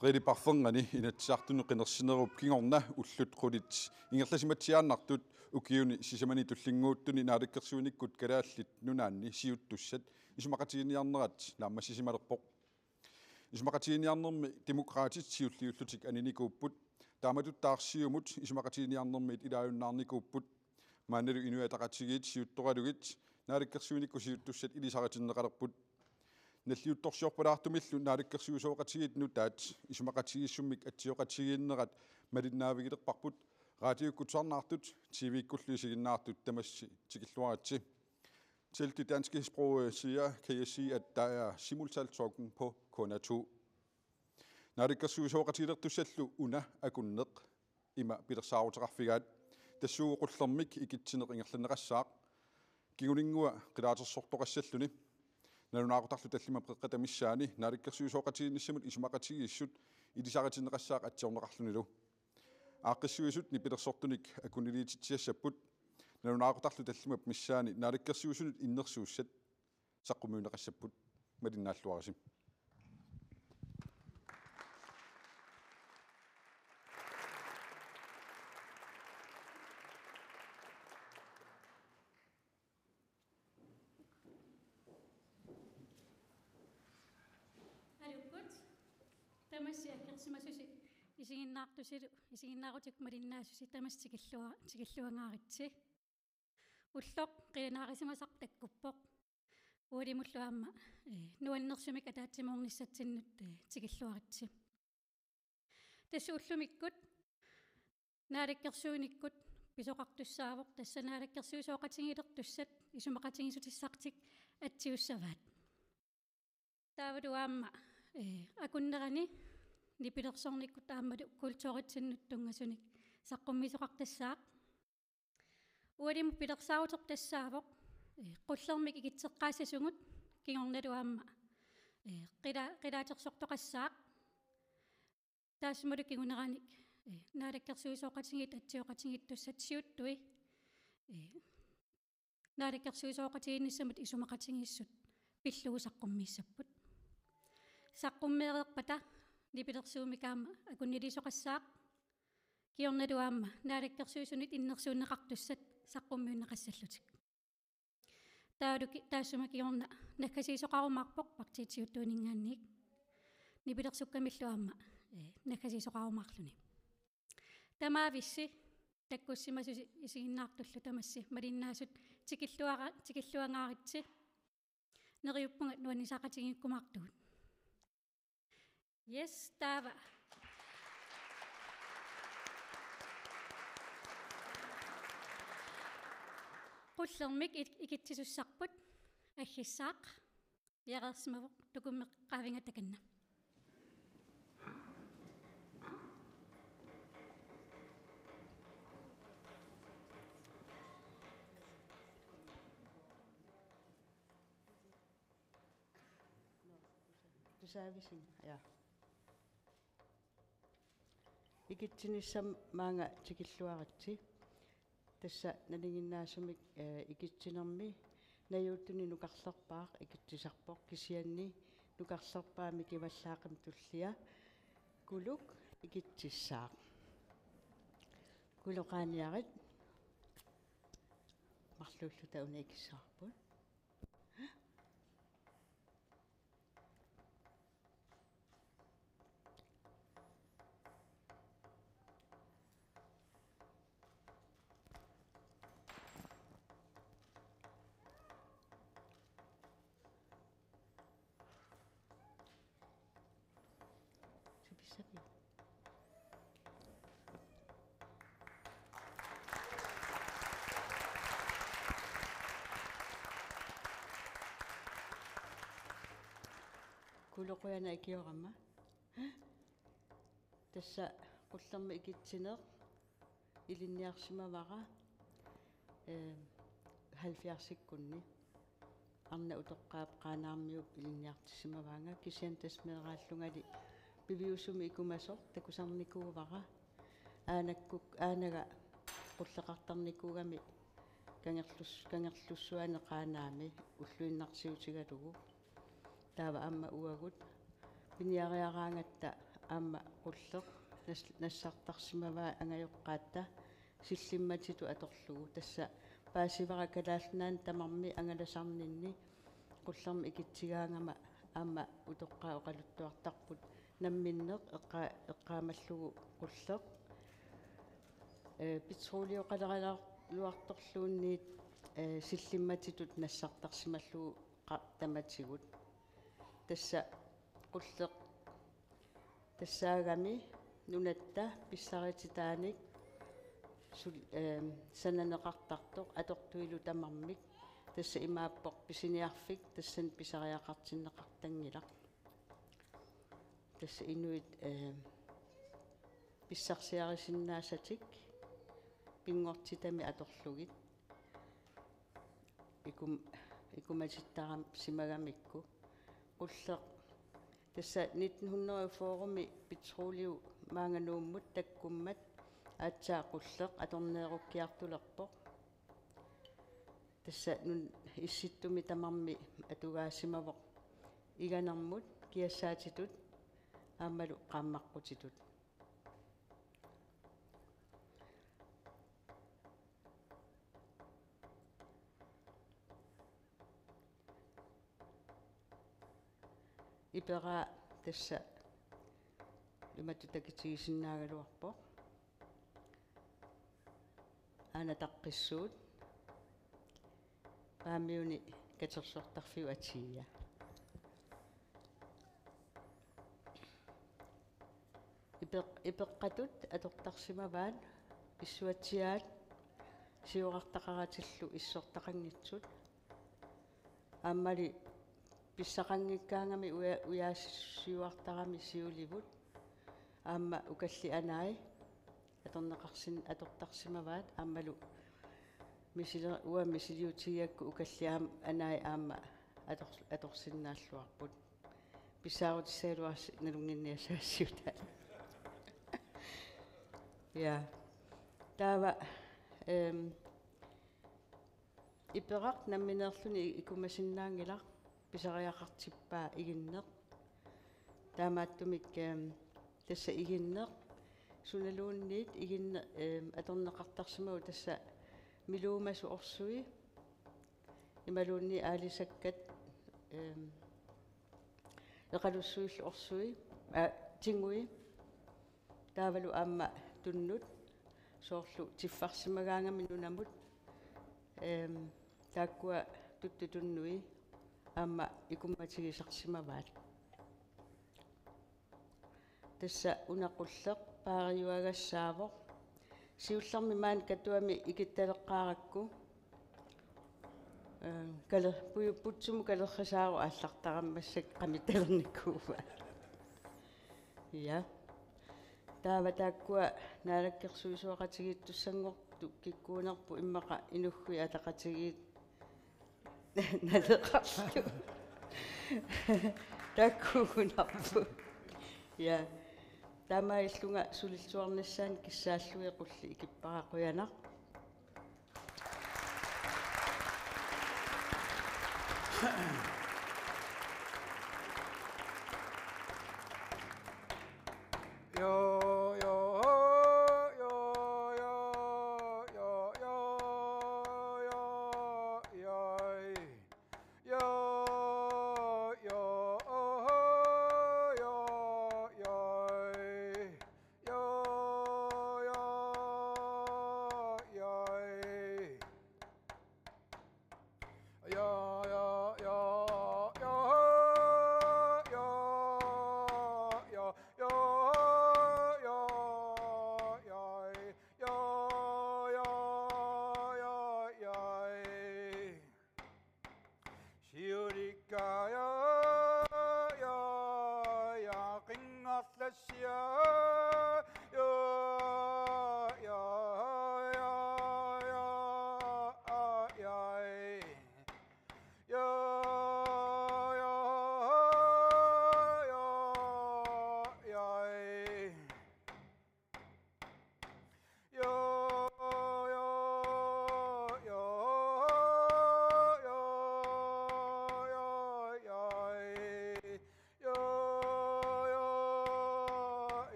Brede parfungani inatsartunu qinersinerup kingorna ullut qulit ingerlasimatsiaannartut ukiuni sisamani tullinguuttuni naalikkersuunikkut kalaallit nunaanni siuttussat isumaqatiiniarnerat laamma sisimalerpoq isumaqatiiniarnermi demokraatitsiulliullutik aninikuupput taamatutaarsiumut isumaqatiiniarnermit ilaajunnaarnikuupput maanalu inuataqatigiit siuttoqalugit naalikkersuunikku siuttussat ilisaratinneqalerput nalliuttorsiorpalaartumillu naalikkersuusooqatigit nutaat isumaqatigissummik atsioqatigiinnerat malinnaavigilерпарпут радиоккутсарнаартут TV-kulluisiginnaartut tamassi tikilluaratsi. Til det danske sprog siger, kan jeg sige, at der er simultaltolkning på kun af to. Naalikkersuusooqatigilertussallu una akunneq ima pilersaaruteqarfigaat tassuuqullermik ikitsineringerlaneqassaaq kingulingua qilaatersortoqassalluni nalunaaqutарлу таллима преққатамиссаани нааlikkersuusooqatiginissamut isumaqatigissut ilisaritineqassaaq atсиорнеқарлунилу ааққиссуисут нипилерсортуник акунилиититсиассаппут nalunaaqutарлу таллимап миссаани нааlikkersuusunut иннерсууссат саққумиунеқассаппут малиннааллуарисим isiginnaartusilu malinnaasusi tamassikilluangaaritsi ulloq qilanaarisimasaq takkuppoq uulimulluamma nuannersumik ataatsimornissatsinut tikilluaritsi tassu ullumikkut naalikkersuunikkut pisoqartussaavoq tassa naalikkersuusooqatigilertussat isumaqatigisutissartik atsiussavaat taavaluaamma akunnerani nipilersornikkut aammatu kultuuritsinnuttunngasunik saqqummisoqartassaaq ualimu pilersaarutertassaavoq qullermik ikitseqqaasasungut kingornaluaamma qilaatersortoqassaaq taasmalu kingунeraник naalikkersuusooqatigit atsioqatigittussat siuttui naalikkersuusooqatiginissamut isumaqatigissut pillugusaqqummiissapput saqqummeererpata nipilersuumikaama akunnilisoqassaaq kiornaluaamma naalikkersuusunit innersuunneqartussat saqqummiunneqassallutik taassuma kiorna nakkasiisoqarumaarpoq partiitiuttuuningaanniik nipilersukkamilluaamma nakkasiisoqarumaarluni tamaavissi takkussimassusi isiginnaartullu tamassi malinnaasut tikilluangaaritsi neriuppungat nuannisaqatigikkumaartugut yes taava qullermik ikitsisussarput aggissaaq yarersmavoq tukummeqqaavingattakanna tusaavisin ja ikitsinissam maanga tikilluaritsi tassa nalinginnaasumik ikitsinermi najuuttuni nukarlerpaaq ikitsisarpoq kisianni nukarlerpaami kivallaaqam tullia kuluk ikitsissaaq kuloqaaniarit marlullu tauna ikissarput Sabi. Kuloquyana ikioramma tassa qullermi ikitsineq ilinniarsimavara 70-sikkunni arna utoqqaap qaanaarmiup ilinniartissimavaanga kisian tasmeeraallungali piviusumi ikumasoq takusarnikuuvara aanaga qulleqartarnikuugami kangerlussuaneqaanaami ulluinnarsiutigalugu taava amma uagut piniariaraangatta аама qulleq нассартарсимаваа ангайоққаатта силлимматиту аторлугу тасса паасивара калаалнаан тамарми ангаласарнинни qullermi ikitsigaangama аама утоққаа оқалуттуартарпут намминнеқ эққаамаллугу qulleq петролиоқалералуарторлуунниит силлимматитут нассартарсималлугу таматигут тасса qulleq тассаагами нунатта писсарититааник сананеқартартоқ атортуилу тамармик тасса имааппоқ писиниарфик тассан писариақартиннеқартангила тасса инуит писсарсиарисиннаасатик пингортитами аторлугит икуматиттарам симагамикку qulleq тасса 1900 форуми петролиу маанганууммут таккуммат аатсаа qulleq аторнееруккиартулерпоқ тасса нун исситтуми тамарми атугаасимавоқ иганермут киассаатитут аамалу qaamмаққутитут ипера тасса иматтутакитигисиннаагалуарпоқ ана таққиссуут паамиуни катерсортарфиу атия ипеққатут атортарсимаваат иссуатсиаат сиорартақаратиллу иссортақангитсут ааммали писсақангиккаангами уяассиуартарами сиуливут аама укалли анаи атортарсимаваат аамалу мисилиутигиакку укаллиаам анаи аама аторсиннааллуарпут писсаарутиссаалуарси налунгинниасаассиута я таава иперақ намминеерлүни икумасиннаангилар писариақартиппаа игиннеқ таамааттумик тасса игиннеқ суналуунниит игинне аторнеқартарсимагу тасса милуумасу орсуи ималуунни аалисаккат эқалуссуиллу орсуи тингуи таавалу аама туннут соорлу тиффарсимагаангами нунамут тааккуа туттутуннуи аама икумматигисарсимаваат тасса унақуллеқ паариуагассаавоқ сиулларми маан катуами икитталеққаракку кале путсуму калеррисаару ааллартараммассак қамиталерниккуува я таава тааккуа наалаккерсуисуақатигииттуссангорту киккуунерпу иммақа инуггуи атақатигиит налеқарлу таккуунарпу я тамаиллунга сулиллуарнассаан киссааллуи qulli икиппарақуянақ ja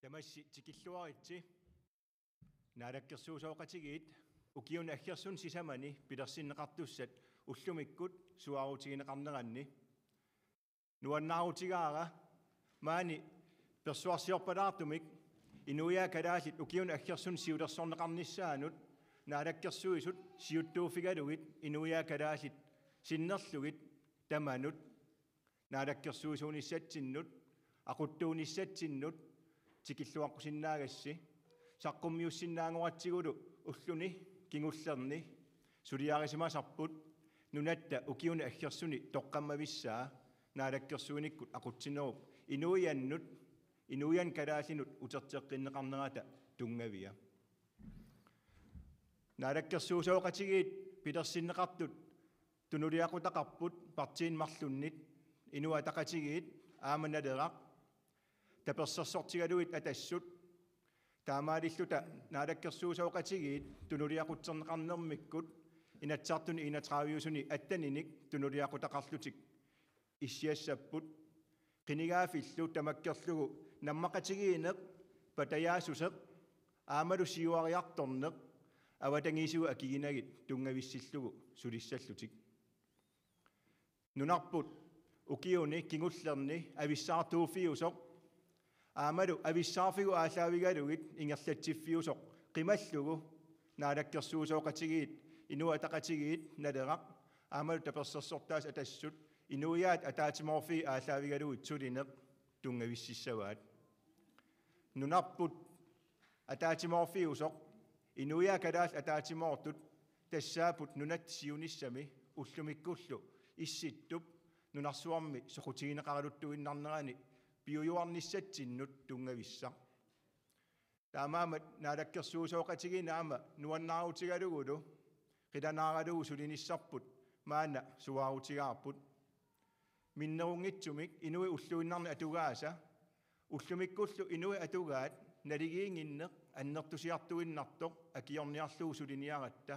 Tamassi tikilluaritsi naalakkersuusooqatigiit ukiun aggersun sisamani pilersinneqartussat ullumikkut suarutigineqarneranni nuannarutigaara maani persuarsiorpalaartumik inuia kalaalit ukiun aggersun siulersorneqarnissaanut naalakkersuisut siuttuufigalugit inuia kalaalit sinnerlugit tamanut naalakkersuisuunissatsinnut aquttuunissatsinnut tikilluaqqusinnaagassi saqqummiussinnaangoratsigulu ulluni kingullerni suliarisimasarput nunatta ukiuna aggersuni toqqammavissaa naalakkersuunikkut aqutsinerup inuian kalaallinut uterteqqinneqarnerata tungavia naalakkersuusooqatigiit pilersinneqartut tunuliaqutaqarput partiin marlunnit inua taqatigiit aamannaleraq tapersersortigaluit atassut taamaalilluta naalakkersuusooqatigiit tunuliaqutserneqarnermikkut inatsartuni inatraaviusuni attaninik tunuliaqutaqarlutik issiassapput qinigaafillu tamakkerlugu nammaqatigiineq patayaasuseq aamalu siuariartorneq avatangiisugu akiginagit tungavissилlugu sulissallutik nunarput ukiuni kingullerni avissaartuufiusoq aamalu avissaarfigu aalaavigalugit ingerlatsiffiusoq qimallugu naalakkersuusooqatigiit inua taqatigiit naleraq aamalu tapersersortaas atassut inuiaat ataatimorfi aalaavigalugit sulineq tungavississavaat nunarput ataatimorfiusoq inuia kalaal ataatimortut tassaaput nunat siunissami ullumikkullu issittup nunarsuarmi soqutigineqaraluttuinnarnerani piuyuarnissatsinnut tungavissa taamaamat naalakkersuusooqatigiinaama nuannaaruutigalugulu qilanaaralugu sulinissarput maana suaarutigaarput minnerungitsumik inui ulluinnarni atugaasa ullumikkullu inui atugaat naligiinginneq annertusiartuinnartoq akiorniarlugu suliniaratta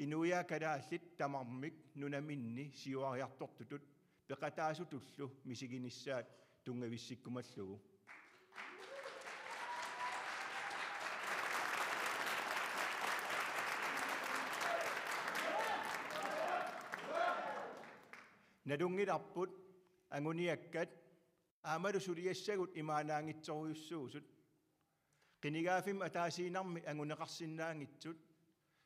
inuia kalaallit tamarmik nunaminni siuariartortutut peqataasutullu misiginissaat tungavissikkumallugu nalungilarput anguniakkat aamalu suliassagut imaanaangitsoruyussuusut qinigaafim ataasiinarmi anguneqarsinnaangitsut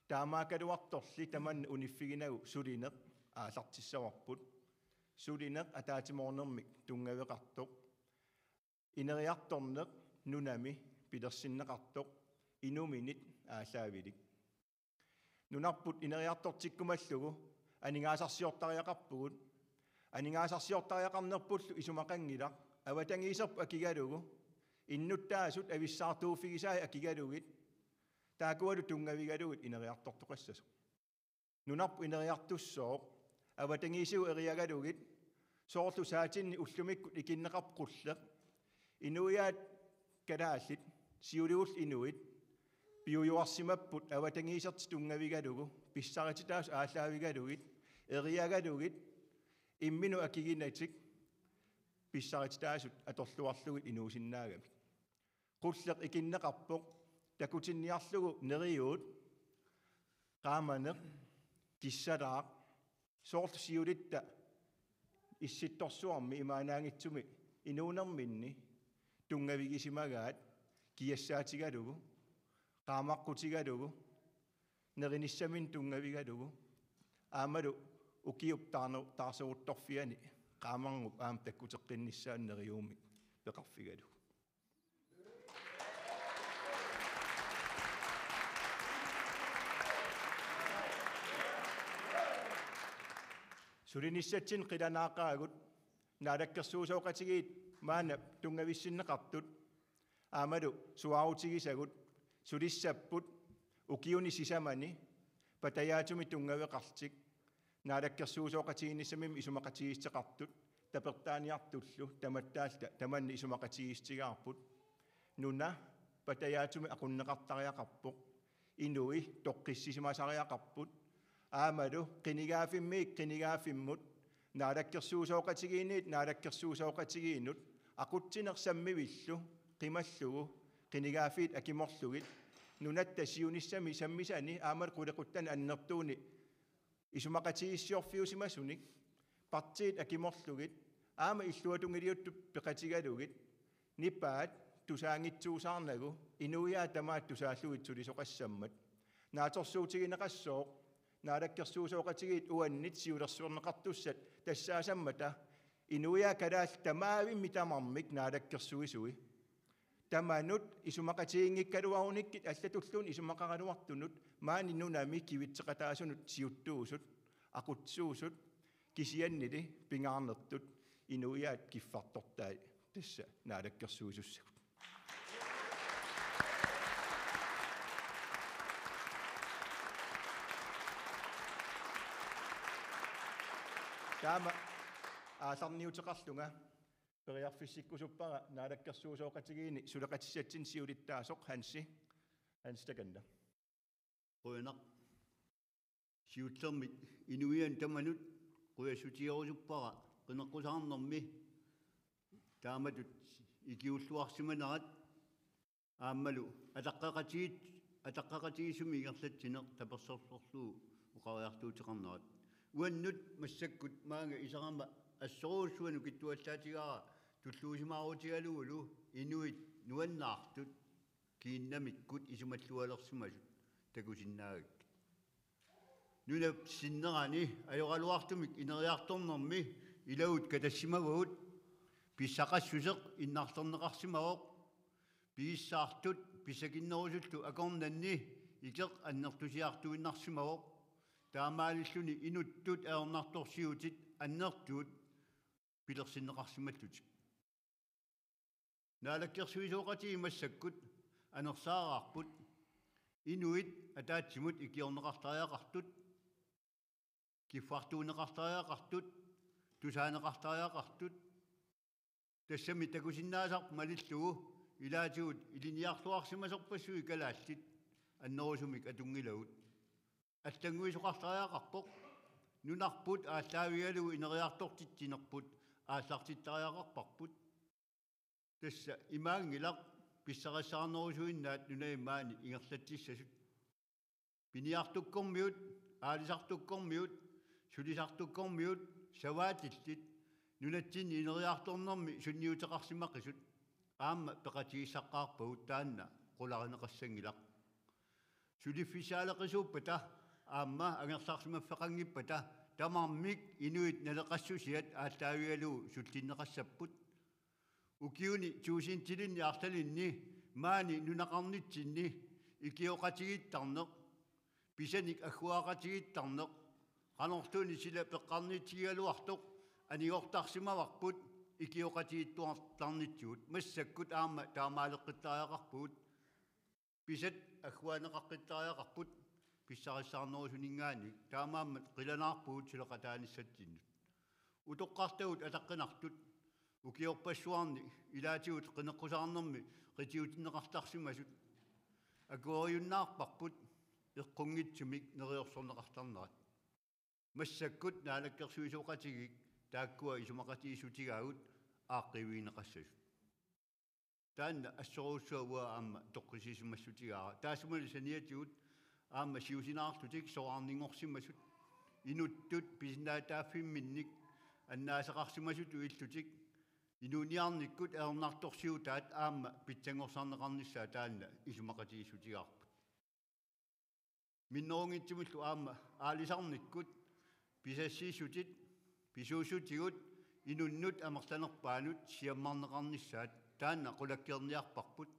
taamaakaluartorli tamanna uniffiginagu sulineq aalartissavarput sulineq ataatimornermik tungaveqartoq ineriartorneq nunami pilersinneqartoq inuminit aalaavilik nunarput ineriartortikkumallugu aningaasarsiortariaqarpugut aningaasarsiortariaqarnerpullu isumaqangilaq avatangiiserpu akigalugu innuttaasut avissaartuufigisaai akigalugit taakualu tungavigalugit ineriartortoqassas nunarpu ineriartussooq avatangiisigu eriagalugit soorlu saatinni ullumikkut ikinneqarqulleq inuiaat kalaallit siuligull inuit piuyuarsimapput avatangiiserti tungavigalugu pissarititaas aalaavigalugit eriagalugit imminu akiginatik pissarititaasut atorluarlugit inuusinnaagamik qulleq ikinneqarpoq takutinniarlugu neriuut qaamaneq kissalaaq soorlu siulitta issittorsuarmi imaanaangitsumi inuunerminni tungavigisimagaat kiassaatigalugu qaamaqqutigalugu nerinissamin tungavigalugu aamalu ukiup taarseruttorfiani qaamarngup aam takkuteqqinnissaat neriuumik peqarfigalugu sulinissatsin qilanaaqaagut naalakkersuusooqatigiit maana tungavissinneqartut aamalu suarutigisagut sulissapput ukiuni sisamani patayaatumi tungaveqartik naalakkersuusooqatiginissamim isumaqatigiisteqartut tapertaaniartullu tamattaalta tamanni isumaqatigiistigaarput nuna patayaatumi aqunneqartariaqarpoq inui toqqissisimasariaqarput aamalu qinigaaffimmut naalakkersuusooqatigiinniit naalakkersuusooqatigiinut aqutsinersammivillu qimallugu qinigaafiit akimorlugit nunat tasiunissami sammisani aamal qulequttan annertuuni isumaqatigissiorfiusimasunik partiit akimorlugit aama illuatungiliuttu peqatigalugit nippaat tusaangitsuusaarnagu inuiaa tamaat tusaalluitsuli soqassammat naatorsuutigineqassooq naalakkersuusooqatigit uannit siulersuorneqartussat tassaasammata inuiaa kalaal tamaavimmi tamarmik naalakkersuisui tamanut isumaqatigiнгиккалуарunikkit аллатуллуун isumaqaraluartunut maani nunami kivitseqataasunut siuttuusut aqutsuusut kisiannili pingaarnertut inuiaat kiffartortaai tassa naalakkersuusussagut taama aalarniuteqarlunga periarfissikkusuppara naalakkersuusooqatigiini suleqatissatsin siulittaasoq Hans takanna qoyanaq siutlermit inuian tamanut qoyasutiorusupara qinaqqusaarnermi taamatut ikiulluarsimanerat aammalu ataqqaqatigisumi igerlatsineq tapersorlorluu uqariartuuteqarnerat uannut massakkut maanga isarama assoruussuanu kittuallaatigaara tulluusimaaruutigaluulu inuit nuannaartut kiinnamikkut isumallualersimasut takusinnaagak nuna sinnerani ajoraluartumik ineriartornermi ilaut katassimaguut pissaqassuseq innaartorneqarsimaoq piissaartut pissakinnerusullu akornanni ikeq annertusiartuinnarsimaoq taamaalilluni inuttut aornartorsiutit annertuut pilersinneqarsimallutik naalakkersuisooqati imassakkut anersaaraarput inuit ataatsimut ikiorneqartariaqartut kiffartuuneqartariaqartut tusaaneqartariaqartut tassami takusinnaasarp malillugu ilaatigut iliniarluarsimasorpassui kalaallit annerusumik atungilagut аллангуисоқартариақарпоқ нунарпут ааллаавигалугу инериартортитсинерпут ааллартиттариақарпарпут тасса имаангилақ писсариссаарнерусуиннаат нунаимаани ингерлатсиссасут пиниартуккормиут аалисартуккормиут сулисартуккормиут саваатиллит нунатсини инериарторнерми сунниутеқарсимаққисут аама пеқатигиссаққарпагут таанна қуларинеқассангилақ сулиффисаалеқисууппата аама ангерлаарсимаффеқангиппата тамармик инуит налеқассусиат ааллаавигалуу суллиннеқассаппут укиуни туусинтилинни арлалинни маани нунақарнитсинни икиоқатигиттарнеқ писаник аггуақатигиттарнеқ qanорtuuni сила пеққарнитсигалуартоқ аниортарсимаварпут икиоқатигиттуартарнитсуут массаккут аама таамаалеққиттариақарпуут писат аггуанеқаққиттариақарпут писсариссаарнерусунингаани таамааммат қиланаарпуут силеқатааниссатсиннут утоққартагут атаққинартут укиорпассуарни илаатигут қинеққусаарнерми қитиутиннеқартарсимасут акуориуннаарпарпут эққунгитсумик нериорсорнеқартарнерат массаккут наалаккерсуисоқатигик тааккуа исумақатиисутигаагут ааққивиинеқассасут таанна ассоруussуа аама тоққисисимассутигаара таасумали саниатигут аама сиусинаартутик соарнингорсимасут инуттут писинаатааффимминник аннаасеқарсимасуту иллутик инуниарниккут аернарторсиутаат аама питсангорсаарнеқарниссаа таанна исумақатиисутигаарпут миннерунгитсимуллу аама аалисарниккут писассиисутит писуусутигут инуннут амерланерпаанут сиаммарнеқарниссаат таанна qulakkiерниарпарпут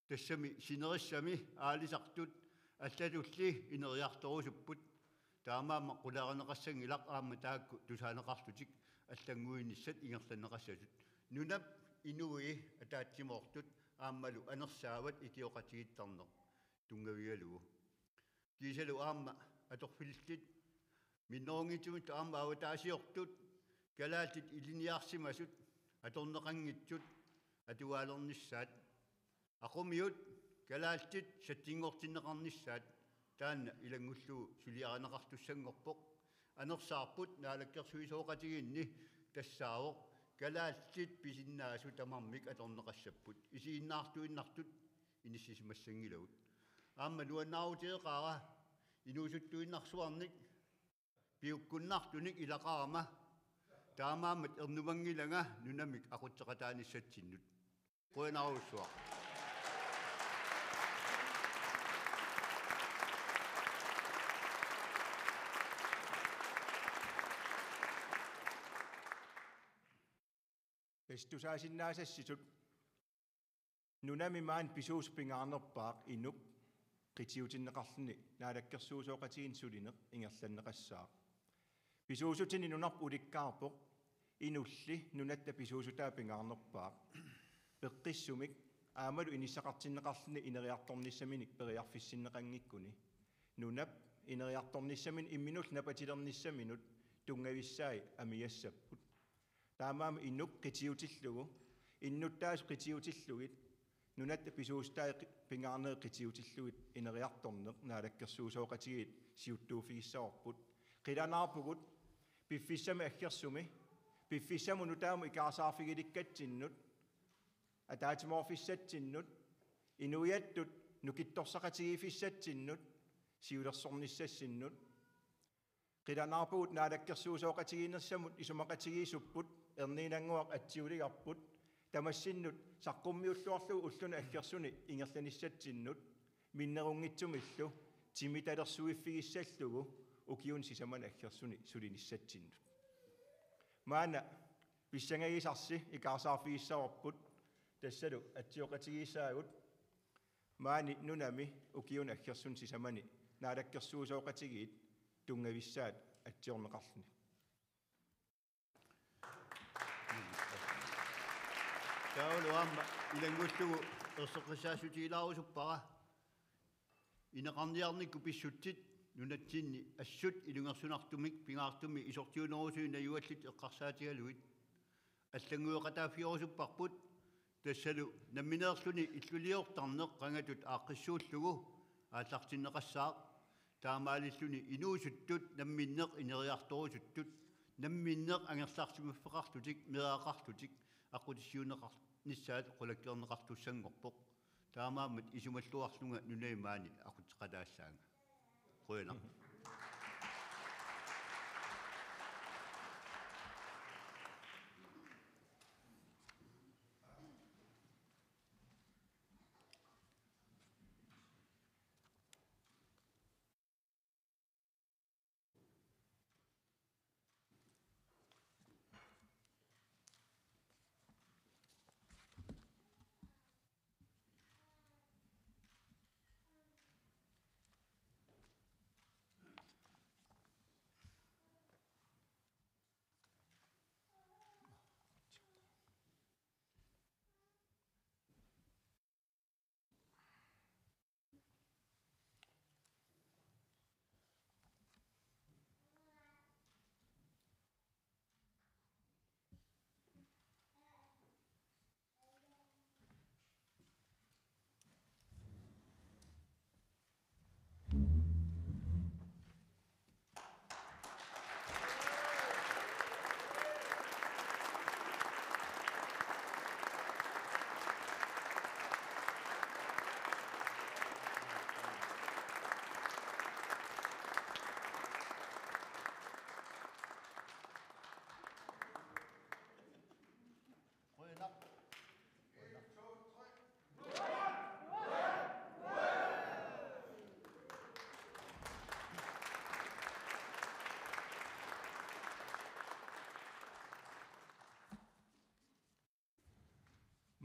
тассами синериссами аалисартут аллатулли инериарторусуппут таамаама qularineqassangilaq аама таакку тусаанеқарлутик аллангуиниссат ингерланеқассасут нунап инуи атаатсимоортут ааммалу анерсаават икиоқатигиттарнеқ тунгавигалугу кисалу аама аторфиллит миннерунгитсумит аама аватаасиортут калаатит илиниарсимасут аторнеқангитсут атуаалерниссаат aqumiut kalaalltit sattingortinneqarnissaat taanna ilangullu suliaranaqartussangorpoq anersaarput naalakkersuisooqatigiinni тассаавоқ Kalaallit pisinnaasu tamarmik atorneqassaput. Isiinnaartuinnartut inissisimassangilagut. Aamma nuannaarutiqaara inuusuttuinnarsuarnik piukkunnartunik ilaqarama taamaammat ernumangilanga nunamik aqutseqataanissatsinut. Qoinaruussuaq. Pestusaasinnaasassit nunami maan pisuuspingaarnerpaaq inuk qitiutinneqarluni naalakkersuusooqatigin sulineq ingerlanneqassaaq pisuusutini nunarp ulikkaarpoq inulli nunatta pisuusutaa pingaarnerpaaq peqqissumik aamalu inissaqartinneqarluni ineriartornissaminik periarfissinneqangikkuni nunap ineriartornissamin imminul napatilernissaminut tungavissaai amiassapput taamaama innuk qitiutillugu innuttaas qitiutillugit nunatta pisuustaa pingaarneq qitiutillugit ineriartorneq naalakkersuusooqatigit siuttuufigissarput qilanaarpugut piffissami aggersumi piffissamu nutaamu ikaarsaarfigilikkatinnut ataatimorfissatsinnut inuyattut nukittorsaqatigifissatinnut siulersornissassinnut qilanaarpugut naalakkersuusooqatigiinersamut isumaqatigiisupput erniinanguaq atsiuligarput tamassinnut saqqummiulluarlugu ulluna aggersuni ingerlanissatinnut minnerungitsumillu timitalersuiffigissallugu ukiun sisaman aggersuni sulinissatinnut maana pissangagisarsi ikaarsaarfigissarput tassalu atsioqatigisaagut maani nunami ukiun aggersun sisamani naalakkersuusooqatigiit tungavissaat atsiorneqarluni Taulu amma ilangullugu erseqissaasutiilaarusuppara ineqarniarnikku pissutsit nunatsinni assut ilungersunartumik pingaartumi isortiunerusuin najuallit eqqarsaatigaluit аллангуеқатааффиорусуппарпут тассалу намминеерлүни иллулиортарнеқ қанgatut ааққиссууллугу ааллартиннеқассаақ таамаалиллүни инуусуттут намминнеқ инериарторусуттут намминнеқ ангерлаартимуффеқарлутик мераақарлутик аққутиссиунеқар ниссаат қулаккернеқартуссангорпоқ таамааммат исумаллуарлунга нунаймаани ақутеқалаассаанга қуяна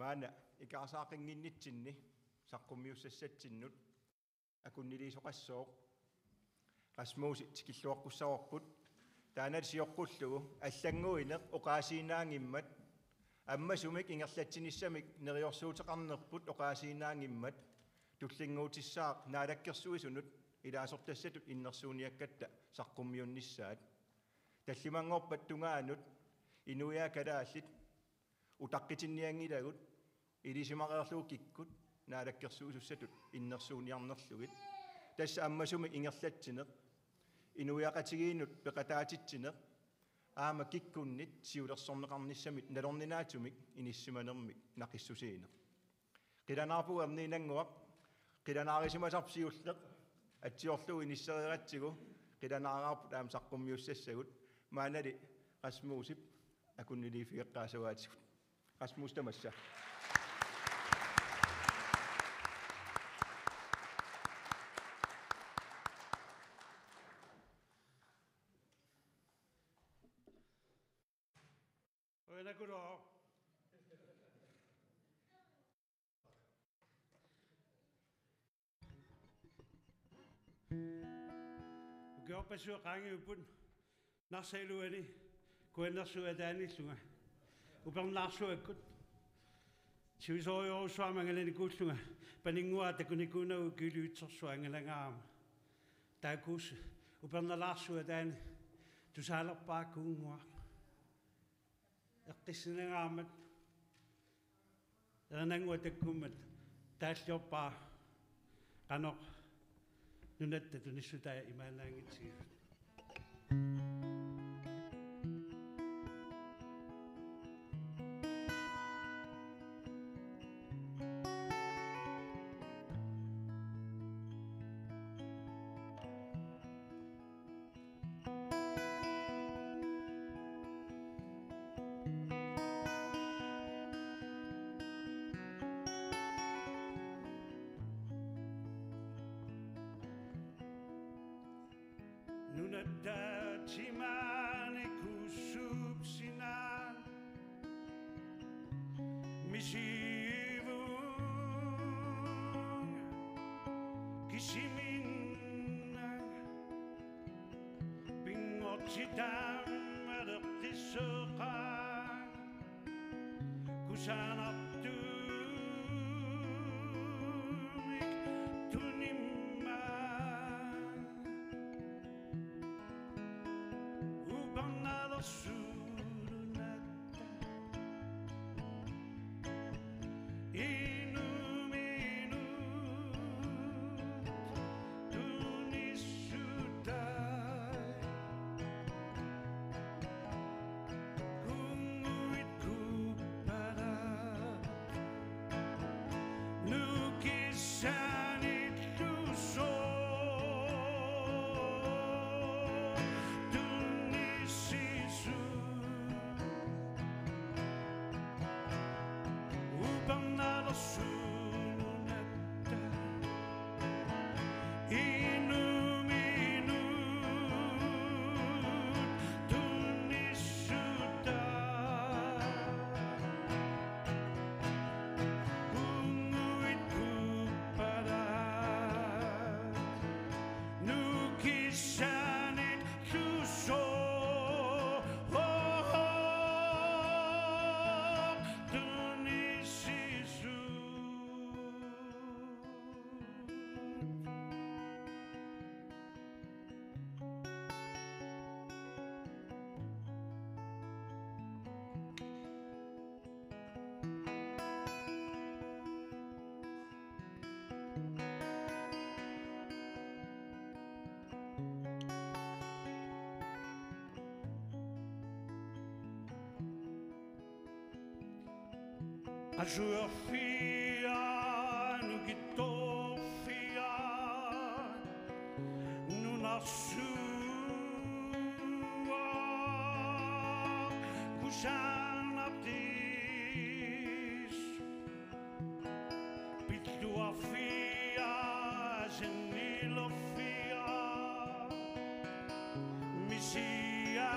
maana ikaarsaaqinginnitsinni saqqummiussassatsinnut akunniliisoqassooq qasmuusi tikilluaqqussarorput taanat siorqullugu аллангуинеq oqaasiinaangimmat аммасумик ингерлатсинissamик нериорсуутеқарнерпут оqaasiinaangimmat туллингуутиссаақ наалаккерсуисунут илаасортассатут иннерсууниаккатта саққуммиунниссаат таллимангорпат тунгаанут инуяакалааллит утаққитинниангилагут илисимақеерлуукиккут наалаккерсуусуссатут иннерсууниарнерлугит тасса аммасуми ингерлатсинеқ инуяақатигиинут пеқатаатитсинеқ аама киккуннит сиулерсорнеқарниссамит налорнинааtumik иниссиманермик нақиссусиина қиланаарпуерниинангуақ қиланаарисимасарпсиуллеқ атсиорлуг иниссериратсигу қиланаараарпут аама саққуммиуссассагут маанали Rasmusip акуннилифиэққаасаваатигут Rasmus тамасса Goddag. Gør besøg range ubun. Narsaluani. Kuendersu adani sunga. Ubang narsu akut. Chiwiso yo swamangalani kutlunga. Paningua takunikuna ukilutsor swangalangam. Takus ubang narsu adani. Tusalappa kungwa. Eqtissinangaamat erananguatakkummat taallorpaa qanoq nunatta tunissutaa imaanaangitsigit Chimane kusubsinan misivung kisiminang pingotsitam adaktisokan kusanaptumik tunimman Surunata Inuminu Tunisutai Kunguit kupara Nukisanit luso Ajuafia no Gitofia no nosso Kusanaptis Pituafia Genilofia Misia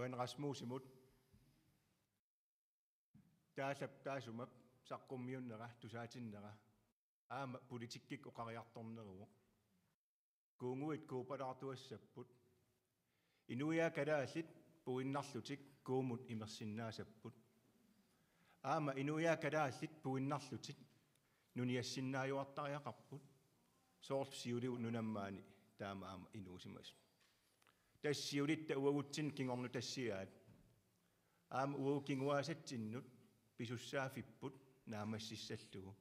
Marin Rasmusimut taasumap saqqummiunnera tusaatinera aama politikkik oqariartorneruuq kuunguit kuupalaartuassapput inuia kalaallit puinnarlutik kuumut imersinnaasapput aama inuia kalaallit puinnarlutik nuniassinnaajortariaqarput soorsiuliu nunammaani taama aama inuusimas tassiulitta uagutsin kingornu tassiaat aama uagukinguaasattinnut pisussaaffipput naamassissallugu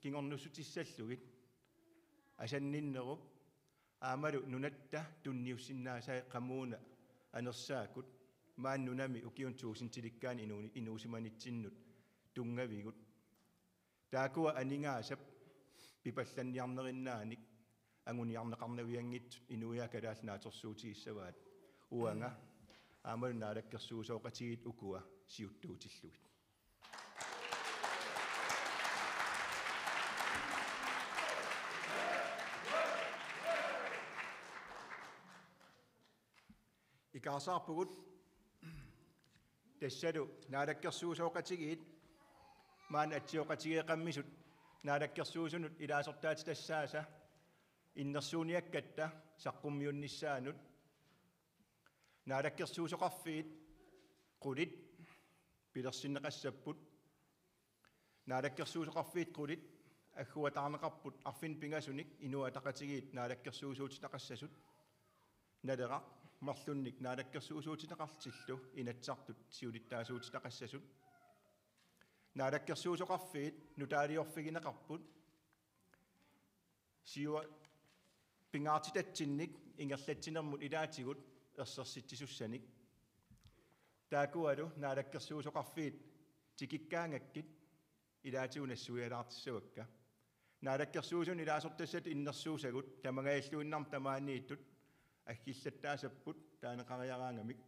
kingornussutissallugit asanninnerup aamalu nunatta tunniussinnaasai qamuuna anersaakut maannunami ukiuntuusintilikkaani inuusimanittinnut tungavigut taakua aningaasap pipallanniarnerinnaanik anguniarneqarnaviangit inuia kalaalnaatorsuutiissavaat uanga aamalu naalakkersuusooqatigit ukua siuttuutillugit ikaarsaarpugut tassalu naalakkersuusooqatigit maan atsioqatigeeqammisut naalakkersuusunut ilaasortaati tassaasa innersuuniakkatta saqqummiunnissaanut naalakkersuusoqarfiit qulit pilersinneqassapput naalakkersuusoqarfiit qulit agguataarneqarput arfin pingasunik inuataqatigiit naalakkersuusuutitaqassasut naleraq marlunnik naalakkersuusuutitaqartillu inatsartut siulittaasuutitaqassasut naalakkersuusoqarfiit nutaaliorfigineqarput siua pingaartitatsinnik ingerlatsinermut ilaatigut ersersittisussani taakualu naalakkersuusoqarfiit tikikkaangakkit ilaatigunassuialaartissavakka naalakkersuusun ilaasortassat innersuusagut tamagailluinnarm tamaanniittut аггиллаттаасаппут таанеқариараангамик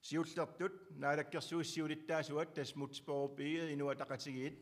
сиуллертут наалаккерсууссиулиттаасуат тасмутспоорпиги инуатақатигиит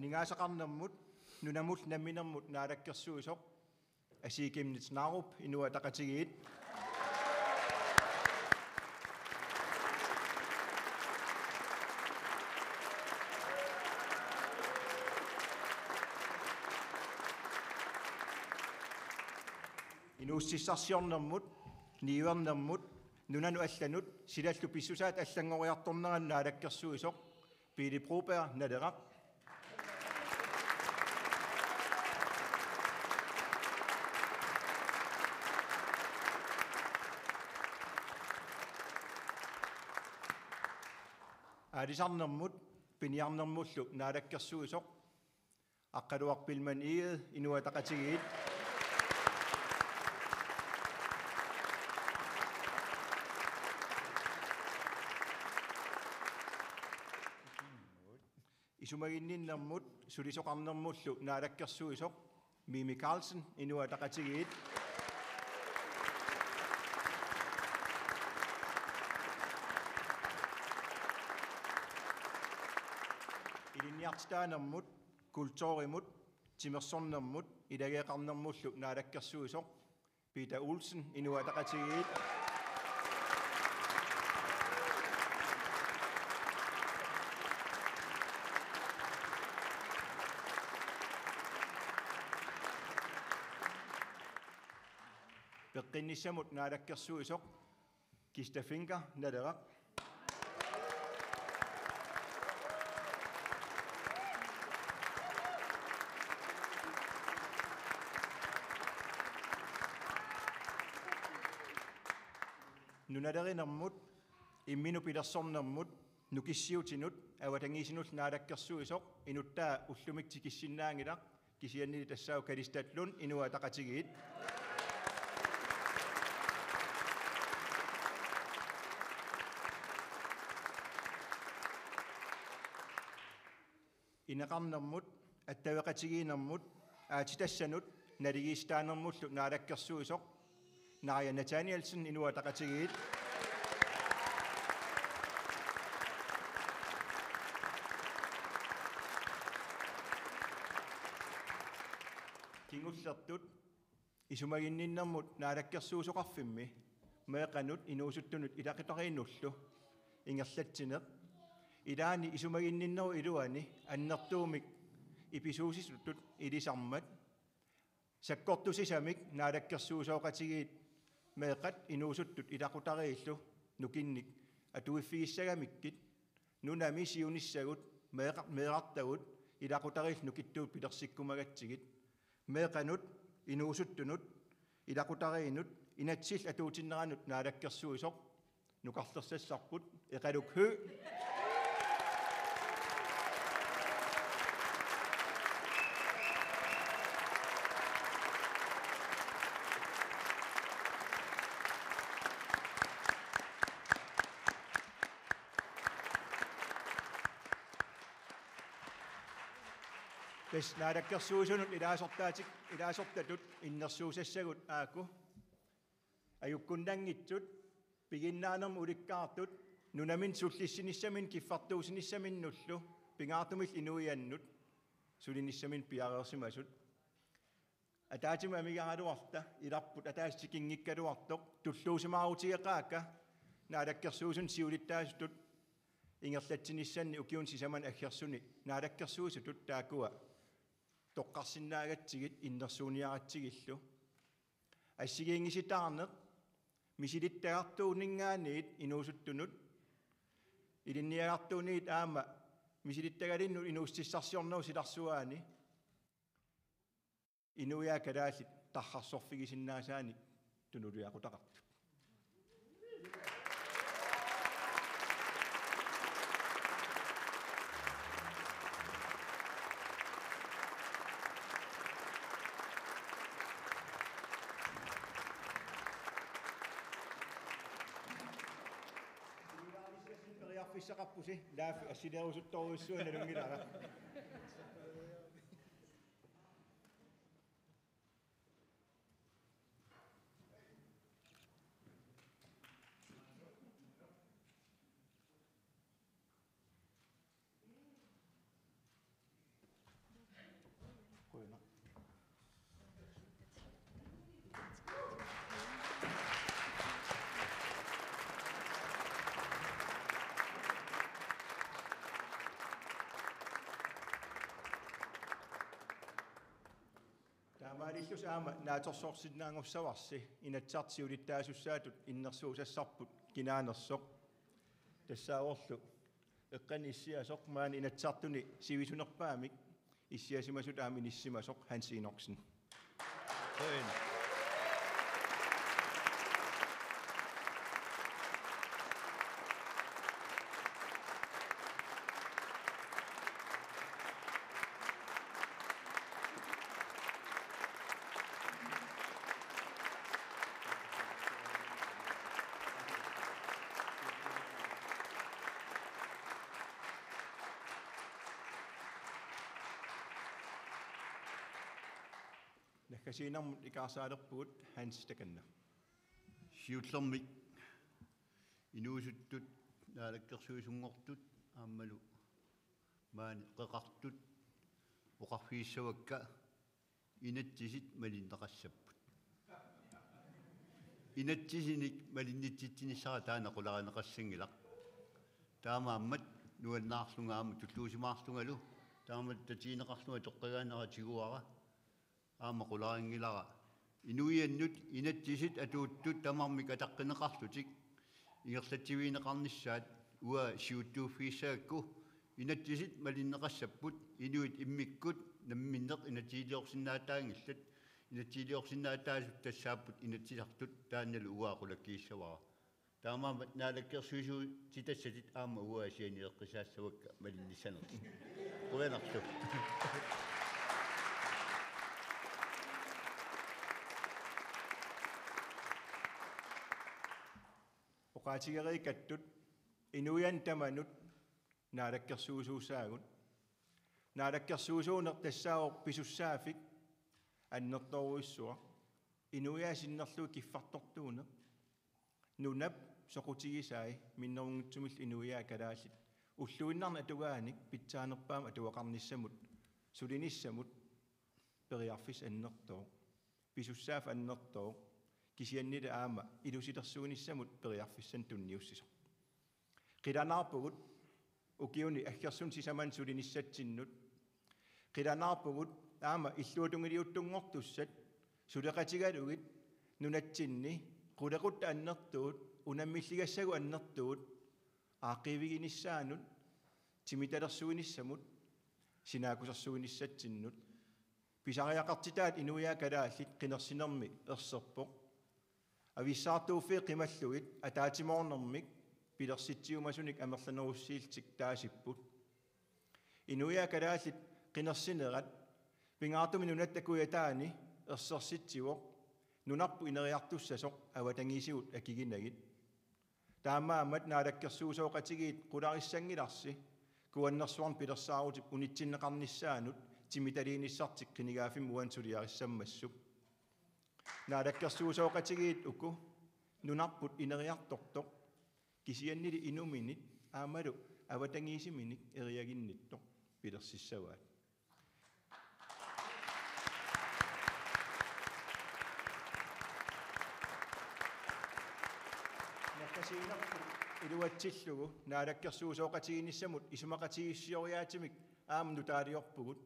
aningaasaqarnermut nunamut namminermut naalakkersuusoq asiikimnitnaarup inuataqatigiit inuussissarsiornermut niivernermut nunanu allanut silallu pissusaat allangoriartorneran naalakkersuusoq Pili Broberg naleraq Adisarnermut piniarnermullu naalakkersuusoq aqqaluarpilman iiget inuataqatigiit isumaginninnermut sulisoqarnermullu naalakkersuusoq Mimi Carlsen inuataqatigiit ilinniartitaanermut kultoorimut timersornermut ilageeqarnermullu naalakkersuusoq Peter Olsen inuataqatigiit peqqinnissamut naalakkersuusoq Kista Finker naleraq nunalerinermut imminu pilersornermut nukissiutinut avatangiisinut naalakkersuusoq inuttaa ullumik tikissinnaangilaq kisiannili tassau kalistallun inuataqatigiit Inaqarnermut attavaqatigiinermut aatitassanut naligiistaanermullu naalakkersuisoq Naja Nathanielsen inuataqatigiit Kingullertut isumaginninnermut naalakkersuusoqarfimmi meeqanut inuusuttunut ilaqitariinnullu ingerlatsineq ilaani isumaginninneru iluani annertuumik ipisuusisutut ilisarmat sakkortusisamik naalakkersuusooqatigiit meeqat inuusuttut ilaqutariillu nukinnik atuiffigissagamikit nunami siunissagut meeqartagut ilaqutariill nukittuut pilersikkumagatsigit meeqanut inuusuttunut ilaqutariinut inatsill atuutinneranut naalakkersuisoq nuqarlersassarput eqalukhu Tes naalakkersuusunut ilaasortatut innersuusassagut aaku ajukkunnangitsut piginnaanermu ulikkaartut nunamin sullissinissamin kiffartuusinissamin pingaartumil inuiannut sulinissamin piareersimasut ataatima amigaruarta ilarput ataassikinngikkaluartoq tulluusimaarutigaqaakka naalakkersuusun siulittaasutut ingerlatsinissanni ukiun sisaman aggersuni naalakkersuusutut taakua toqqarsinnaagatigit innersuuniaratsigillu assigiingisitaarneq misilittagartuuningaaniit inuusuttunut ilinniagartuuniit aama misilittagalinnu inuussissarsiornau silarsuaani inuiaa kalaallit tarrarsorfigisinnaasaanik tunuluaqutaqartu Fissaqappusi laafi assileerusuttoruissuuna lungilara Taamaalillus aama naatorsorsinnaangussavarssi inatsartsiulittaasussaatuk innersuusassarput kinaanersoq tassaaorlu eqqan issiasoq maani inatsartuni sivisunerpaamik issiasimasut aaminissimasoq Hans Enoksen. Nakasiinarmut ikaasaalerpugut Hans takanna. Siullermik inuusuttut naalakkersuisungortut aammalu maani qeqartut oqarfiissavakka inatsisit malinneqassapput inatsisinik malinnitsitsinissara taanaqularineqassangilaq taamaammat nuannaarlungaamu tulluusimaarlungalu taamat tatiineqarlunga toqqagaaneratigуара aamaqularingilara inuiannut inatsisit atuuttut tamarmik ataqqinеqarlutik ingerlatsiviineqarnissaat ua siuttuuffiissaakku inatsisit malinneqassapput inuit immikkut namminneq inatiiliorsinnaataangillat inatiiliorsinnaataasut tassaapput inatsisartut taannalu uaaqulakkiissavara taamaamat naalakkersuisu titassatit aama uaasianileqqisaassavakka malinnissanerti quyanartu Oqaatigeriikattut inuian tamanut naalakkersuusuussaagut naadakkersuusuuner tassaavoq pisussaafik annertoruissua inuiasinnerluu kiffartortuune nunap soqutigisaai minnerungutsumill inuiaa kalaallit уллуиннарна атугааник питсаанерпаама атуақарнissamут сулинissamут периарфис аннертоо писуссааф аннертоо кисианнила аама илусилерсуунissamут периарфиссан тунниуссисо қиланаарпугут укиуни аггерсун сисаман сулиниссатсиннут қиланаарпугут аама иллуутунгилиуттунгортуссат сулеқатигалугит нунатсинни қулеқутта аннертуут унаммиллигассагу аннертуут аақивигинissaанут тимиталерсуинissamут синаакусерсуинissatsinnut писариақартитаат инуиаа калааллит қинерсинерми ерсерпоқ ависсаартууффи қималлугит атаатимоорнэрмик пилерситсиумасуник амерланеруссиилтик таасиппут инуиаа калааллит қинерсинерат пингаартуми нунаттакуятаани ерсерситсивоқ нунарпу инериартуссасоқ аватангисигут акигинагит таамаамат наалаккерсуусооқатигиит қулариссангиларси куаннерсуарн пилерсаарутип унитсиннеқарнissaанут тимиталииниссартик қинигаафим уансулиариссаммассуп наалаккерсуусооқатигиит уку нунарпут инериарторто кисианнили инуминит аамалу аватангисиминик эриагиннитто пилерсиссаваат накасиинарпу илуатсиллугу наалаккерсуусооқатигинissamут исумақатигиссиориаатимик аамну таалиорпугут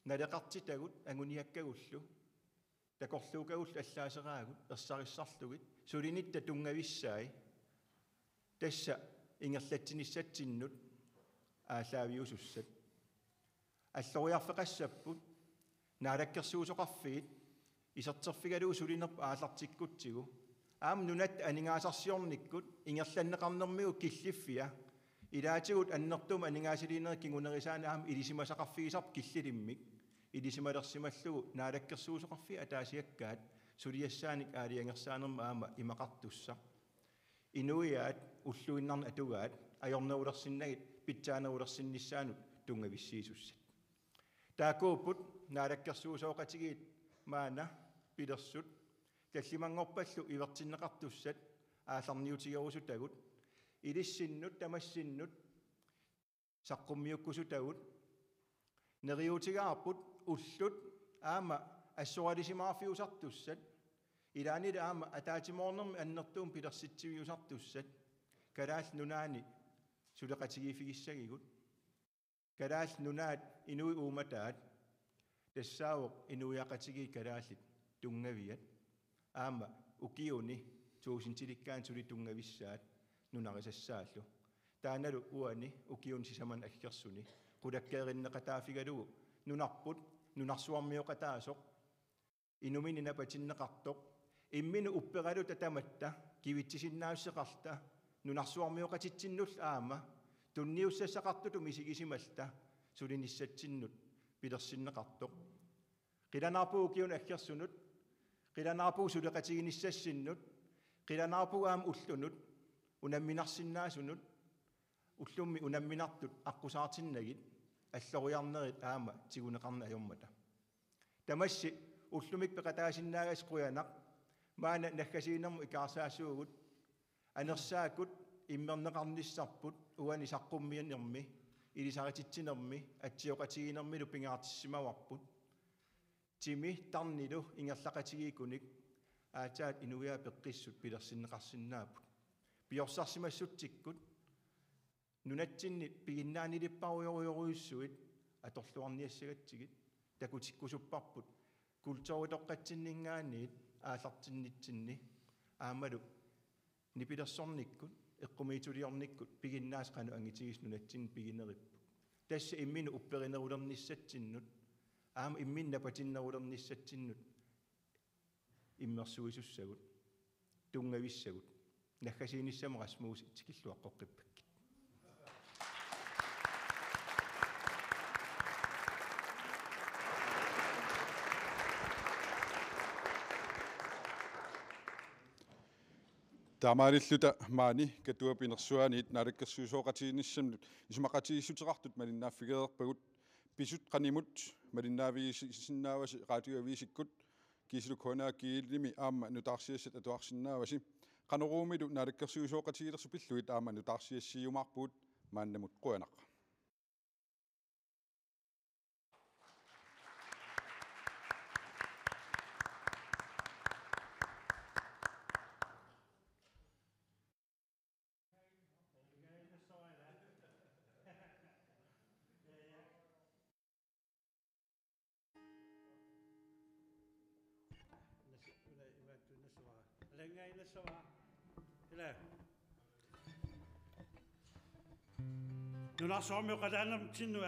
налеқартитагут агуниаккагуллу такорлуукагуллу аллаасераагут ерсариссарлугит сулинитта тунгависсаи тасса ингерлатсиниссатсиннут аалаавиусуссат аллориарфеқассаппут наалаккерсуусоқарфигит исертерфигалуу сулинерпа аалартиккутсигу аам нунат анингаасарсиорниккут ингерланнеқарнэрмигу киллиффиа илаатигут аннертума анингаасилиинериккингунерисаана аам илисимасақарфигисарп киллилиммик илисималерсималлугу наалаккерсуусоқарфи атаасиаккаат сулиассааник аалиангерсаанерма аама имақартусса инуиаат уллуиннарна атугаат ajorneulерсиннагит питсаанерулерсиннissaанут тунгависсиисуссат таакууппут наалаккерсуусооқатигиит маана пилерсут таллимангорпаллу ивертиннеқартуссат аалларниутигерусутагут илиссиннут тамассиннут саққуммиуккусутагут нериутигаарпут уллут аама ассоралисимаафиусартуссат илаанила аама атаатимоорнерми аннертуум пилерситсивиусартуссат калаал нунаани сулеқатигифигиссагигут калаал нунаат инуи ууматаат тассаавоқ инуиақатиги калааллит тунгавиат аама укиуни туусинтиликкаан сули тунгависсаат нунарисассааллу тааналу уани укиун сисаман аггерсуни qulakkeerinneqataafigalugu nunarput nunarsuarmiuqataasoq inumini napatinnеqartoq imminu uppeqalu tatamatta kivitsisinnausseqarta nunarsuarmiuqatitsinnull aama tunniussasaqartutum isigisimalta sulinissatsinnut pilersinneqartoq qilanarpuu kiun aggersunut qilanarpuu suleqatiginissassinnut qilanarpuu aam ullunut unamminarsinnaasunut ullummi unamminartut aqusaartinnagit alloriarnerit aama tiguneqarna ajommata tamassi ullumik peqataasinnaagaas quyanaq maana naggasiinermu ikaarsaassuugut anersaakut immerneqarnissarput uani saqqummianermi ilisarititsinermi atsioqatiginermilu pingaartissimawarput timi tarnilu ingerlaqatigiikunik aataat inuia peqqissut pilersinneqarsinnaaput piorsaarsimassuttikkut nunatsinni piginnaanilipparuyoruissuit atorluarniassagatigit takutikkusupparput kultoritoqqatsinningaaniit aallartinnitsinni aamalu nipilersornikkut eqqumiituliornikkut piginnaas qanu angitigis nunatsin piginerippu tassa imminu upperinerulernissatsinnut aama imminnapatinnerulernissatsinnut immersuisussagut tungavissagut naggasiinissamu rasmuusi tikilluaqqoqqippak таамаалиллута маани катуапинерсуаниит налаккерсуусооqatiginissamnut исумақатигиссутеқартут малиннааффигеерпагут pisut qanimut malinnaavigisisinnaavasi qaatioviisikkut kiisilukhuanaa kiillimi aamma nutaarsiassat atuarsinnaavasi qanuruumilu naalakkersuusooqatigilersu pilluit aamma nutaarsiassiumarpuut maannamut quanaq Nuna soomio qadanam tinnu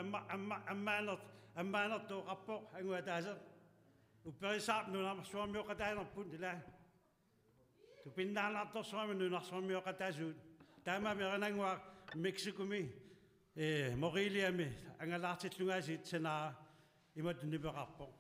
ammaanert toqarpoq anguataasaq upperisaap nuna soomio qadanarput ila tupinnaanartor soomio nuna soomio qataasuut taama veranangua Mexikumi Moriliami angalaartillungaasiit sanaa imat nipeqarpoq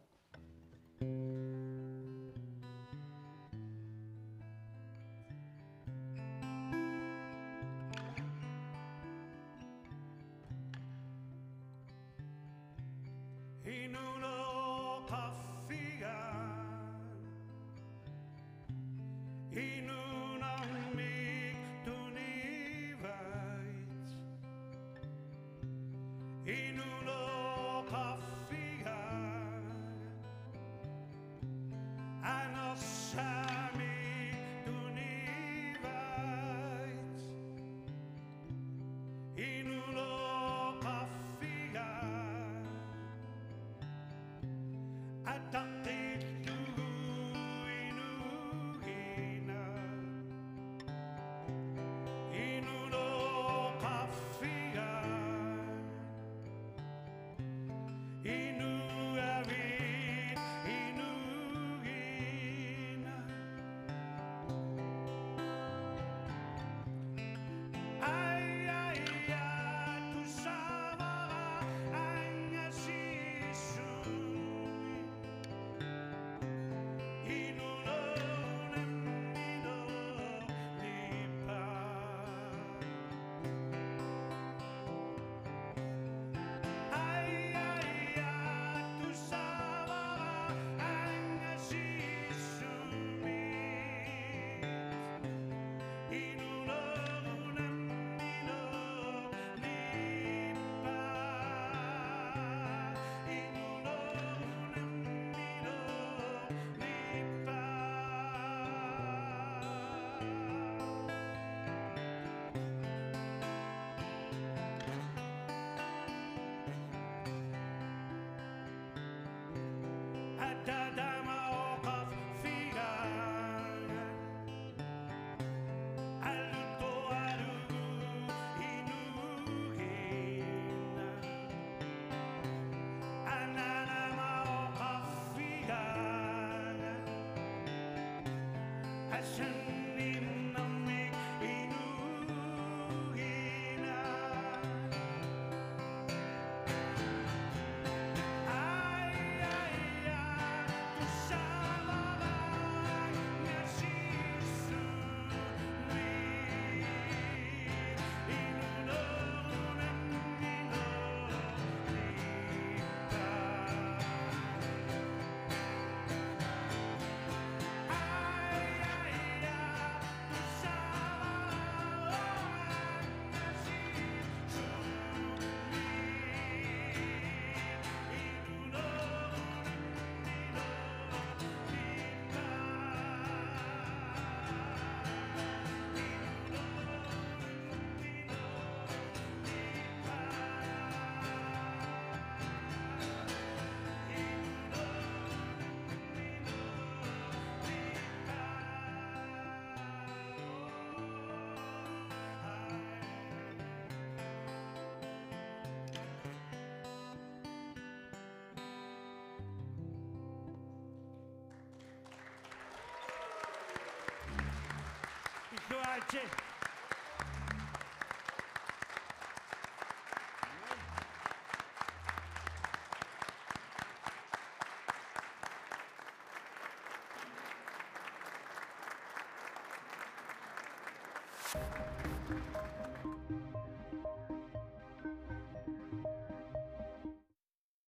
Grazie.